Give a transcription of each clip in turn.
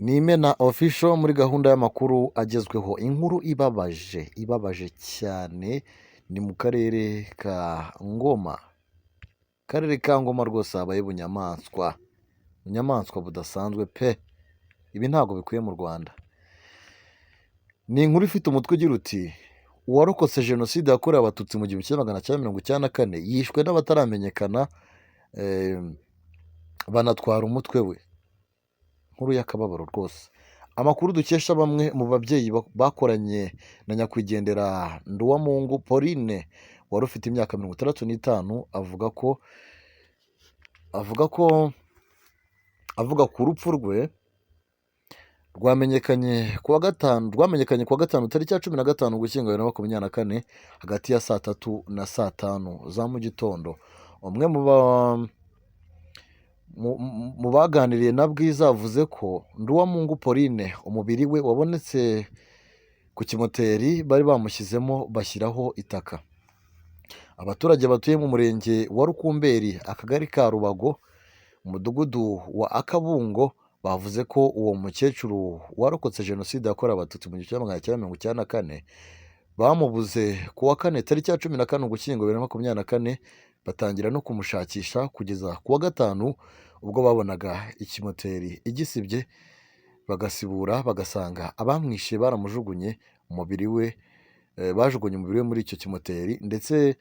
Ni Imena official muri gahunda y'amakuru agezweho. Inkuru ibabaje cyane ni mu karere ka Ngoma. Akarere ka Ngoma rwose habaye bunyamaswa budasanzwe pe. Ibi ntabwo bikwiye mu Rwanda. Ni inkuru ifite umutwe ugira uti uwarokotse jenoside yakorewe abatutsi mu 1994 yishwe n'abataramenyekana banatwara umutwe we. Nkuru y'akababaro rwose. Amakuru dukesha bamwe mu babyeyi bakoranye na nyakwigendera Nduwamungu Pauline wari ufite imyaka 65 avuga ku rupfu rwe rwamenyekanye kuwa gatanu tariki ya 15 Ugushyingo 2024 hagati ya saa 3 na saa 5 za mu gitondo. Umwe mu baganiriye na Bwiza avuze ko Nduwamungu Pauline umubiri we wabonetse ku kimoteri bari bamushyizemo bashyiraho itaka. Abaturage batuye mu murenge wa Rukumberi, akagari ka Rubago, umudugudu wa Akabungo bavuze ko uwo mukecuru warokotse jenoside yakorewe abatutsi mu 1994 bamubuze ku wa kane tariki ya 14 Ugushyingo 2024 batangira no kumushakisha kugeza ku wa gatanu ubwo babonaga ikimoteri igisibye bagasibura bagasanga abamwishe baramujugunye umubiri we bajugunye umubiri we muri icyo kimoteri ndetse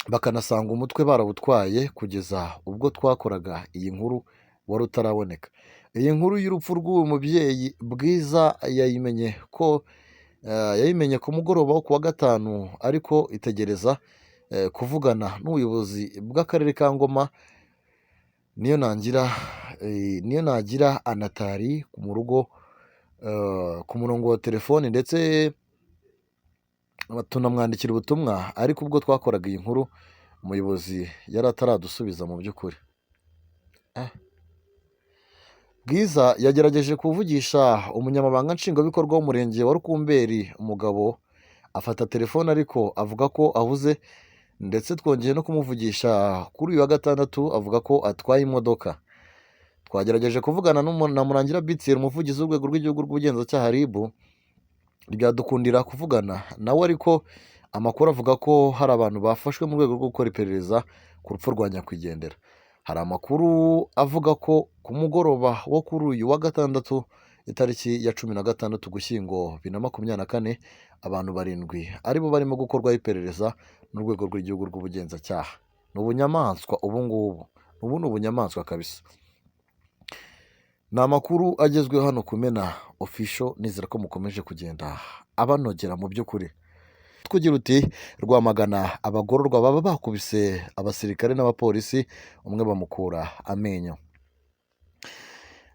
bakanasanga umutwe barawutwaye kugeza ubwo twakoraga iyi nkuru wari utaraboneka. Iyi nkuru y'urupfu rw'uyu mubyeyi Bwiza yayimenye ku mugoroba wo ku wa gatanu ariko itegereza kuvugana n'ubuyobozi bw'akarere ka Ngoma niyo nagira Anatari mu rugo ku murongo wa telefoni ndetse tunamwandikira ubutumwa ariko ubwo twakoraga iyi nkuru umuyobozi yari ataradusubiza mu by'ukuri. Bwiza yagerageje kuvugisha umunyamabanga nshingwabikorwa w'umurenge wa Rukumberi umugabo afata telefone ariko avuga ko ahuze ndetse twongeye no kumuvugisha kuri uyu wa gatandatu avuga ko atwaye imodoka. Twagerageje kuvugana na Murangira Bitsir umuvugizi w'urwego rw'igihugu rw'ubugenzacyaha RIB ryadukundira kuvugana nawe ariko amakuru avuga ko hari abantu bafashwe mu rwego rwo gukora iperereza ku rupfu rwa nyakwigendera. Hari amakuru avuga ko ku mugoroba wo kuri uyu wa gatandatu itariki ya 16 Ugushyingo 2024 abantu 7 aribo barimo gukorwaho iperereza n'urwego rw'igihugu rw'ubugenzacyaha. Ni ubunyamaswa ubu ni ubunyamaswa kabisa. Ni amakuru agezweho hano ku Imena official, nizera ko mukomeje kugenda abanogera mu by'ukuri. Tugira uti Rwamagana abagororwa baba bakubise abasirikare n'abapolisi umwe bamukura amenyo.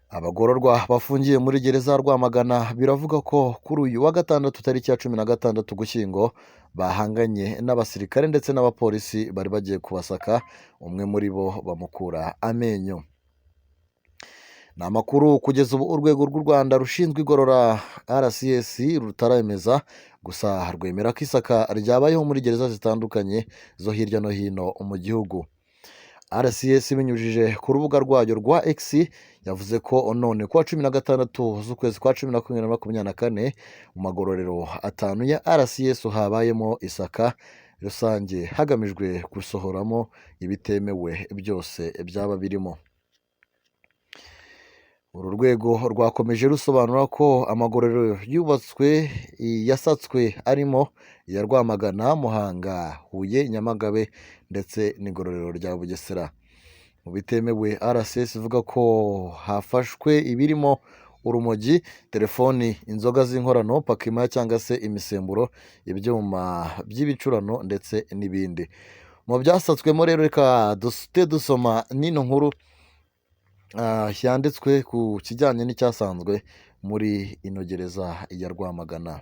Abagororwa bafungiye muri gereza Rwamagana biravuga ko kuri uyu wa gatandatu tariki ya 16 Ugushyingo bahanganye n'abasirikare ndetse n'abapolisi bari bagiye kubasaka umwe muri bo bamukura amenyo. Ni amakuru kugeza ubu urwego rw'u Rwanda rushinzwe igorora RCS rutaremeza gusa rwemera ko isaka ryabayeho muri gereza zitandukanye zo hirya no hino mu gihugu. RCS binyujije ku rubuga rwayo rwa X yavuze ko none kuwa 16 z'ukwezi kwa 10 2024 mu magororero 5 ya RCS habayemo isaka rusange hagamijwe gusohoramo ibitemewe byose byaba birimo. Uru rwego rwakomeje rusobanura ko amagororero yasatswe arimo iya Rwamagana, Muhanga, Huye, Nyamagabe ndetse n'igororero rya Bugesera. Mu bitemewe RCS ivuga ko hafashwe ibirimo urumogi, telefoni, inzoga z'inkorano, pakima cyangwa se imisemburo, ibyuma by'ibicurano ndetse n'ibindi. Mu byasatswemo rero reka dusoma n'ino nkuru yanditswe ku kijyanye n'icyasanzwe muri ino gereza ya Rwamagana.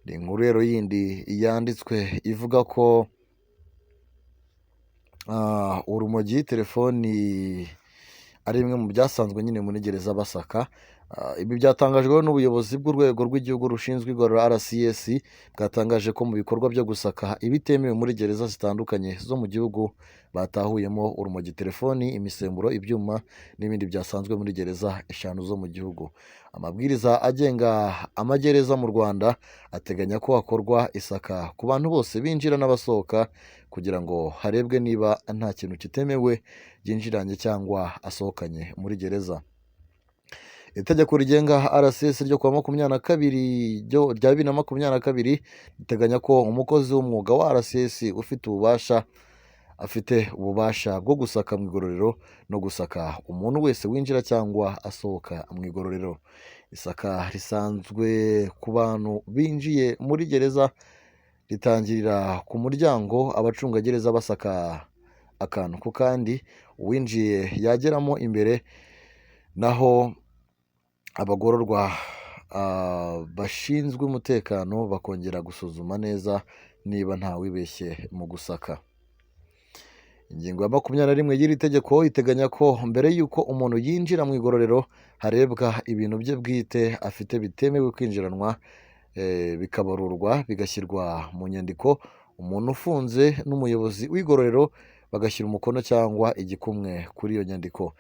Ni inkuru rero yindi yanditswe ivuga ko urumogi, telefoni ari bimwe mu byasanzwe nyine muri gereza basaka. Ibi byatangajwe n'ubuyobozi bw'urwego rw'igihugu rushinzwe igorora RCS bwatangaje ko mu bikorwa byo gusaka ibitemewe muri gereza zitandukanye zo mu gihugu batahuyemo urumogi, telefoni, imisemburo, ibyuma n'ibindi byasanzwe muri gereza 5 zo mu gihugu. Amabwiriza agenga amagereza mu Rwanda ateganya ko hakorwa isaka ku bantu bose binjira n'abasohoka kugira ngo harebwe niba nta kintu kitemewe yinjiranye cyangwa asohokanye muri gereza. Itegeko rigenga RCS ryo kuwa 22 rya 2022 riteganya ko umukozi w'umwuga wa RCS afite ububasha bwo gusaka mu igororero no gusaka umuntu wese winjira cyangwa asohoka mu igororero. Isaka risanzwe ku bantu binjiye muri gereza ritangirira ku muryango, abacungagereza basaka akantu ku kandi, uwinjiye yageramo imbere, naho abagororwa bashinzwe umutekano bakongera gusuzuma neza niba ntawibeshye mu gusaka. Ingingo ya 21 y'iri tegeko iteganya ko mbere y'uko umuntu yinjira mu igororero harebwa ibintu bye bwite afite bitemewe kwinjiranwa, bikabarurwa bigashyirwa mu nyandiko. Umuntu ufunze n'umuyobozi w'igororero bagashyira umukono cyangwa igikumwe kuri iyo nyandiko.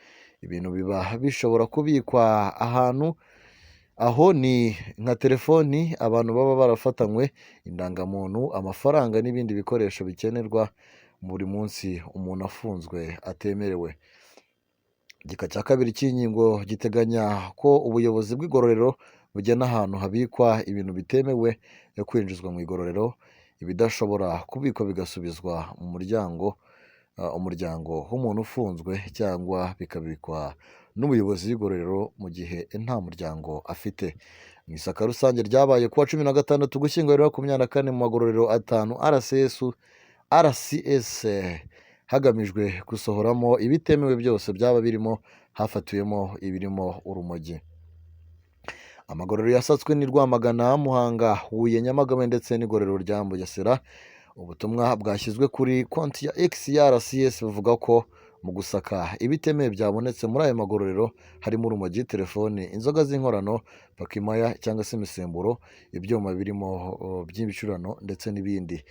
Ibintu biba bishobora kubikwa ahantu aho ni nka telefoni abantu baba barafatanywe, indangamuntu, amafaranga n'ibindi bikoresho bikenerwa buri munsi umuntu afunzwe atemerewe. Igika cya 2 cy'ingingo giteganya ko ubuyobozi bw'igororero bugena ahantu habikwa ibintu bitemewe kwinjizwa mu igororero, ibidashobora kubikwa bigasubizwa mu umuryango w'umuntu ufunzwe cyangwa bikabikwa n'umuyobozi w'igororero mu gihe nta muryango afite. Mu isaka rusange ryabaye kuwa 16 Ugushyingo 2024 mu magororero 5 RCS hagamijwe gusohoramo ibitemewe byose byaba birimo hafatiwemo ibirimo urumogi. Amagororero yasatswe ni Rwamagana, Muhanga, Huye, Nyamagabe ndetse n'igororero rya Bugesera. Ubutumwa bwashyizwe kuri konti ya X ya RCS buvuga ko mu gusaka ibitemewe byabonetse muri aya magororero harimo urumogi, telefoni, inzoga z'inkorano, pakimaya cyangwa se imisemburo, ibyuma birimo by'ibicurano ndetse n'ibindi.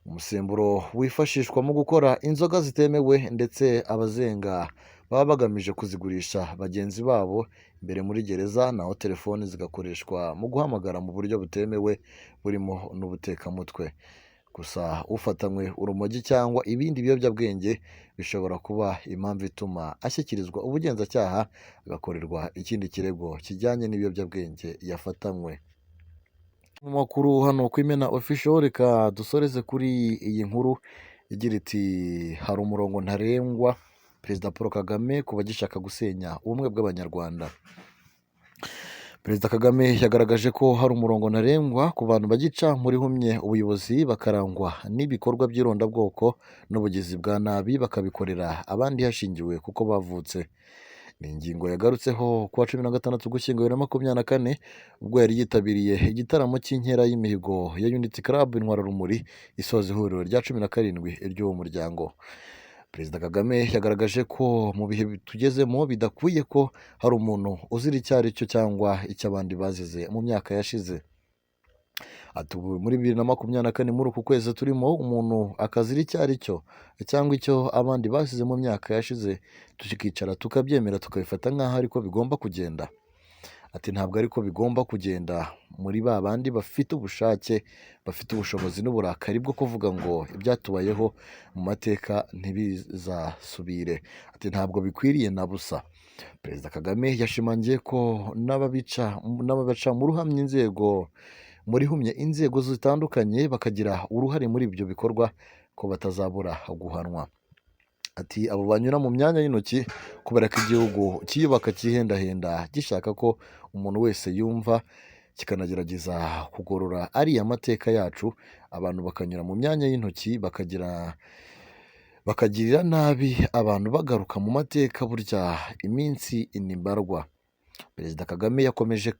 Umusemburo wifashishwa mu gukora inzoga zitemewe, ndetse abazenga baba bagamije kuzigurisha bagenzi babo imbere muri gereza, naho telefoni zigakoreshwa mu guhamagara mu buryo butemewe burimo n'ubutekamutwe. Gusa ufatanywe urumogi cyangwa ibindi biyobyabwenge bishobora kuba impamvu ituma ashyikirizwa ubugenzacyaha agakorerwa ikindi kirego kijyanye n'ibiyobyabwenge yafatanywe. Mu makuru hano ku Imena Official, reka dusoreze kuri iyi nkuru igira iti hari umurongo ntarengwa Perezida Paul Kagame ku bagishaka gusenya ubumwe bw'Abanyarwanda. Perezida Kagame yagaragaje ko hari umurongo ntarengwa ku bantu bagica muri humye ubuyobozi bakarangwa n'ibikorwa by'irondabwoko n'ubugizi bwa nabi bakabikorera abandi hashingiwe kuko bavutse. Ni ingingo yagarutseho kuwa 16 Ugushyingo 2024 ubwo yari yitabiriye igitaramo cy'inkera y'imihigo ya Unity Club Intwararumuri isoza ihuriro rya 17 ry'uwo muryango. Perezida Kagame yagaragaje ko mu bihe tugezemo bidakwiye ko hari umuntu uzira icyo ari cyo cyangwa icyo abandi bazize mu myaka yashize. Ati ubu muri 2024 muri uku kwezi turimo, umuntu akazira icyo ari cyo cyangwa icyo abandi basize mu myaka yashize, tukicara tukabyemera tukabifata nk'aho ariko bigomba kugenda. Ati ntabwo ariko bigomba kugenda muri ba bandi bafite ubushake, bafite ubushobozi n'uburakari bwo kuvuga ngo ibyatubayeho mu mateka ntibizasubire. Ati ntabwo bikwiriye na busa. Perezida Kagame yashimangiye ko n'ababaca mu ruhamye muri humye inzego zitandukanye bakagira uruhare muri ibyo bikorwa ko batazabura guhanwa. Ati abo banyura mu myanya y'intoki kubera ko igihugu kiyubaka cyihendahenda gishaka ko umuntu wese yumva kikanagerageza kugorora ariya mateka yacu, abantu bakanyura mu myanya y'intoki bakagirira nabi abantu bagaruka mu mateka, burya iminsi inimbarwa. Perezida Kagame yakomeje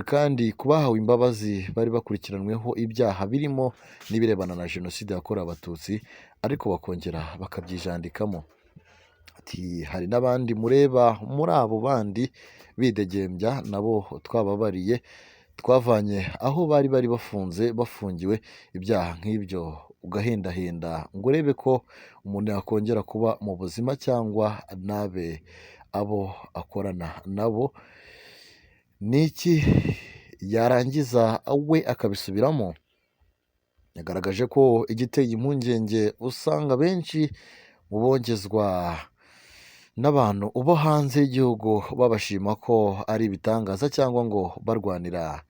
kandi ku bahawe imbabazi bari bakurikiranyweho ibyaha birimo n'ibirebana na Jenoside yakorewe Abatutsi ariko bakongera bakabyijandikamo. Ati hari n'abandi mureba muri abo bandi bidegembya, nabo twababariye, twavanye aho bari bafungiwe ibyaha nk'ibyo ugahendahenda ngo urebe ko umuntu yakongera kuba mu buzima cyangwa nabe abo akorana nabo, n'iki yarangiza we akabisubiramo. Yagaragaje ko igiteye impungenge usanga benshi mu bongezwa n'abantu bo hanze y'igihugu babashima ko ari ibitangaza cyangwa ngo barwanira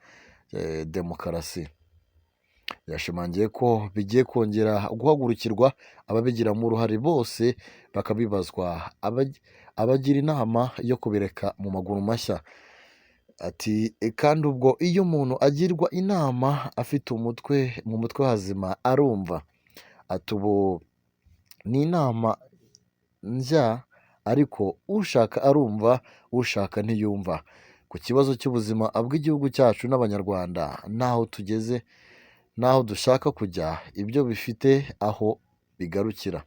demokarasi. Yashimangiye ko bigiye kongera guhagurukirwa ababigiramo uruhare bose bakabibazwa, abagira inama yo kubireka mu maguru mashya. Ati kandi ubwo iyo umuntu agirwa inama afite mu mutwe hazima arumva. Ati ubu ni inama njya ariko ushaka arumva, ushaka ntiyumva. Ku kibazo cy'ubuzima bw'igihugu cyacu n'abanyarwanda, n'aho tugeze n'aho dushaka kujya, ibyo bifite aho bigarukira.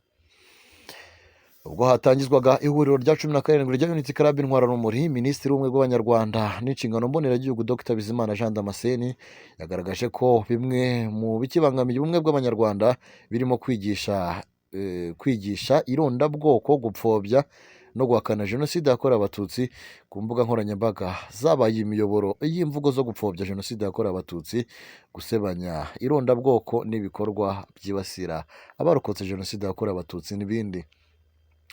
Ubwo hatangizwaga ihuriro rya 17 rya Unity Club Intwararumuri, Minisitiri w'Ubumwe bw'Abanyarwanda n'Inshingano Mboneragihugu Dr Bizimana Jean Damascene yagaragaje ko bimwe mu bikibangamiye ubumwe bw'Abanyarwanda birimo kwigisha irondabwoko, gupfobya no guhakana Jenoside yakorewe Abatutsi ku mbuga nkoranyambaga zabaye imiyoboro y'imvugo zo gupfobya Jenoside yakorewe Abatutsi, gusebanya irondabwoko n'ibikorwa byibasira abarokotse Jenoside yakorewe Abatutsi n'ibindi.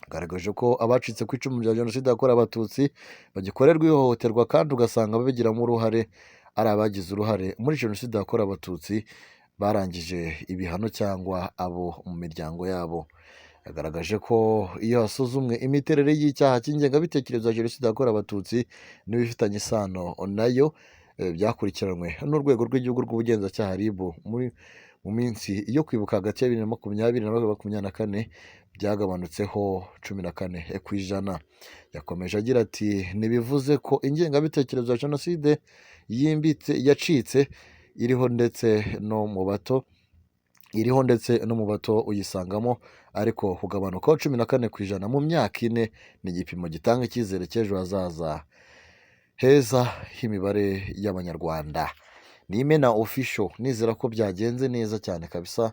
Agaragaje ko abacitse ku icumu rya Jenoside yakorewe Abatutsi bagikorerwa ihohoterwa kandi ugasanga ababigiramo uruhare ari abagize uruhare muri Jenoside yakorewe Abatutsi barangije ibihano cyangwa abo mu miryango yabo. Yagaragaje ko iyo hasuzumwe imiterere y'icyaha cy'ingengabitekerezo ya Jenoside yakorewe Abatutsi n'ibifitanye isano nayo, byakurikiranwe n'urwego rw'igihugu rw'ubugenzacyaha RIB mu minsi yo kwibuka hagati ya 2020 na 2024 byagabanutseho 14%. Yakomeje agira ati ntibivuze ko ingengabitekerezo ya Jenoside yacitse, iriho ndetse no mu bato uyisangamo, ariko kugabanukaho 14% mu myaka 4 ni igipimo gitanga icyizere cy'ejo hazaza heza h'imibare y'Abanyarwanda. Ni Imena Official, nizera ko byagenze neza cyane kabisa.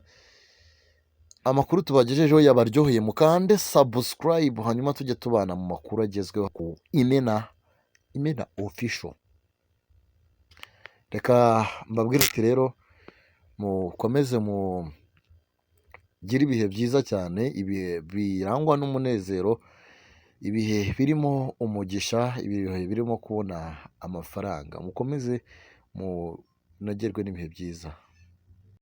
Amakuru tubagejejeho yabaryoheye, mukande subscribe hanyuma tujye tubana mu makuru agezweho ku Imena Official. Reka mbabwire ati rero mukomeze mugire ibihe byiza cyane, ibihe birangwa n'umunezero, ibihe birimo umugisha, ibihe birimo kubona amafaranga. Mukomeze munogerwe n'ibihe byiza.